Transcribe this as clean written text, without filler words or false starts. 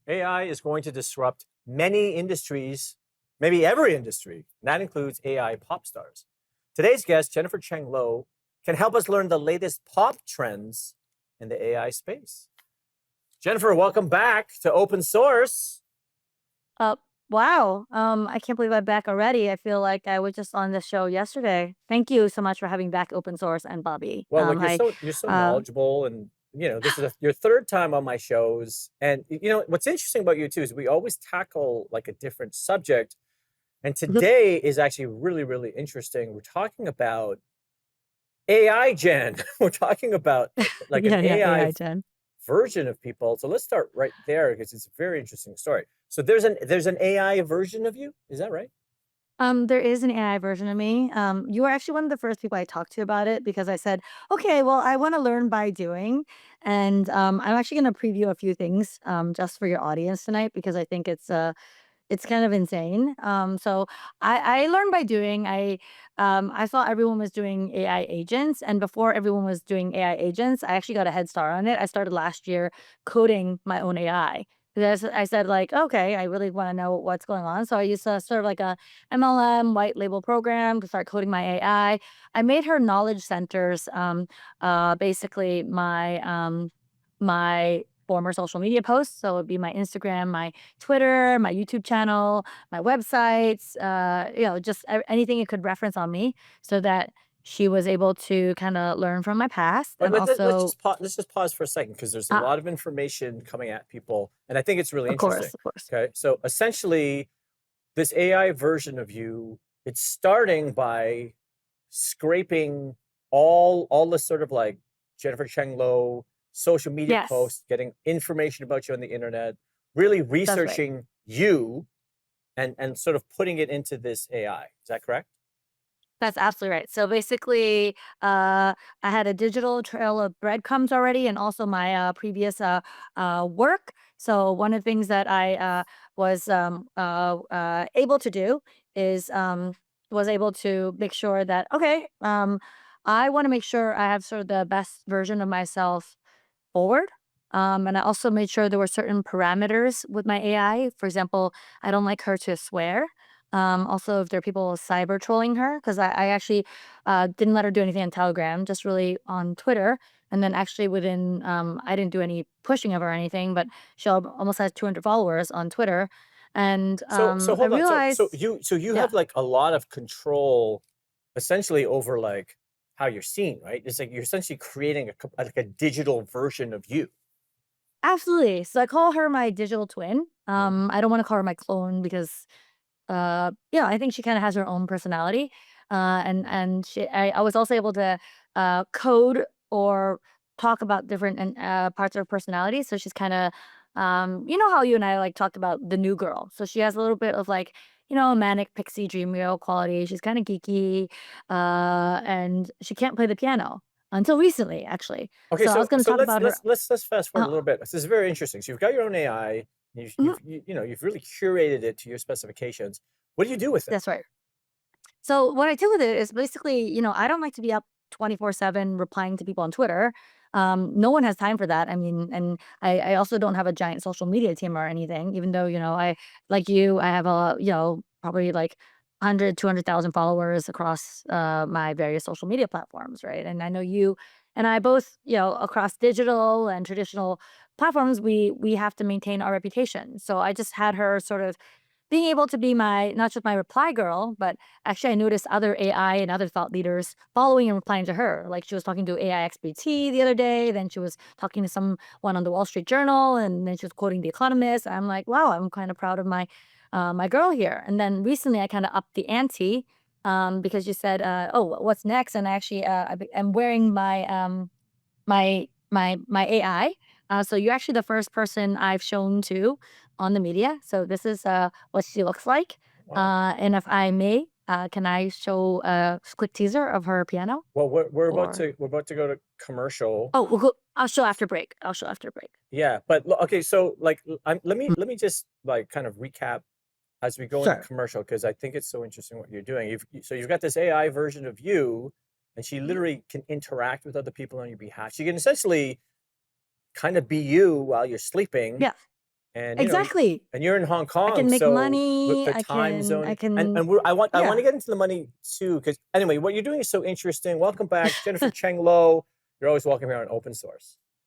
AI is going to disrupt many industries, maybe every industry, and that includes AI pop stars. Today's guest, Jennifer Cheng Lo, can help us learn the latest pop trends in the AI space. Jennifer, welcome back to Open Source. Uh, wow. I can't believe I'm back already. I feel like I was just on the show yesterday. Thank you so much for having back Open Source and Bobby. Well, look, you're Hi. so knowledgeable, and this is your third time on my shows. And what's interesting about you too is we always tackle like a different subject. And today is actually really, really interesting. We're talking about AI Gen. We're talking about like an Yeah, AI AI 10. version of people. So let's start right there because it's a very interesting story. So there's an AI version of you. Is that right? There is an AI version of me. You were actually one of the first people I talked to about it because I said, okay, well, I want to learn by doing. And I'm actually going to preview a few things just for your audience tonight because I think it's kind of insane. So I learned by doing. I saw everyone was doing AI agents, and before everyone was doing AI agents, I actually got a head start on it. I started last year coding my own AI. Because I said like, okay, I really want to know what's going on. So I used sort of like a MLM white label program to start coding my AI. I made her knowledge centers, basically my former social media posts. So it'd be my Instagram, my Twitter, my YouTube channel, my websites, just anything it could reference on me so that she was able to kind of learn from my past But and also, let's just pause for a second because there's a ah, lot of information coming at people, and I think it's really of interesting. course, of course. Okay, so essentially, this AI version of you, it's starting by scraping all the sort of like Jennifer Cheng Lo social media Yes, posts, getting information about you on the internet, really that's right. researching you and sort of putting it into this AI. Is that correct? That's absolutely right. So basically, I had a digital trail of breadcrumbs already, and also my previous work. So one of the things that I was able to do is was able to make sure that okay, I want to make sure I have sort of the best version of myself forward. And I also made sure there were certain parameters with my AI. For example, I don't like her to swear. Also, if there are people cyber trolling her, because I actually didn't let her do anything on Telegram, just really on Twitter. And then actually within, I didn't do any pushing of her or anything, but almost has 200 followers on Twitter. And So I hold on. So realized, you yeah, have like a lot of control essentially over like how you're seen, right? It's like you're essentially creating like a digital version of you. absolutely. So I call her my digital twin. Mhm. I don't want to call her my clone because yeah, I think she kind of has her own personality. I was also able to code or talk about different parts of her personality. So she's kind of, you know how you and I like talked about the new girl. So she has a little bit of like, manic pixie dream girl quality. She's kind of geeky, and she can't play the piano until recently, actually. Okay, So I was so going to so talk about her. let's fast forward Uh, a little bit. This is very interesting. So you've got your own AI. mhm, You've really curated it to your specifications. What do you do with it? that's right. So what I do with it is basically, I don't like to be up 24/7 replying to people on Twitter. No one has time for that. I mean, and I also don't have a giant social media team or anything, even though, I, like you, I have probably like 100, 200,000 followers across my various social media platforms, right? And I know you and I both, across digital and traditional platforms, we have to maintain our reputation. So I just had her sort of being able to be my not just my reply girl, but actually I noticed other AI and other thought leaders following and replying to her. Like she was talking to AI XBT the other day, then she was talking to someone on the Wall Street Journal, and then she was quoting The Economist. I'm like, wow, I'm kind of proud of my girl here. And then recently I kind of upped the ante because you said, oh, what's next? And I actually I'm wearing my AI. So you're actually the first person I've shown to on the media. So this is what she looks like. Wow. And if I may, can I show a quick teaser of her piano? Well, Or we're about to go to commercial. oh, we'll go. I'll show after break. I'll show after break. Yeah, but okay, so like Mm, let me just like kind of recap as we go into sure. commercial because I think it's so interesting what you're doing. So you've got this AI version of you, and she Mhm. literally can interact with other people on your behalf. She can essentially kind of be you while you're sleeping, Yeah. and Exactly. and you're in Hong Kong, I can make so money. the I time can. zone, and I want Yeah. to get into the money too, because anyway, what you're doing is so interesting. Welcome back, Jennifer Cheng Lo. You're always welcome here on Open Source.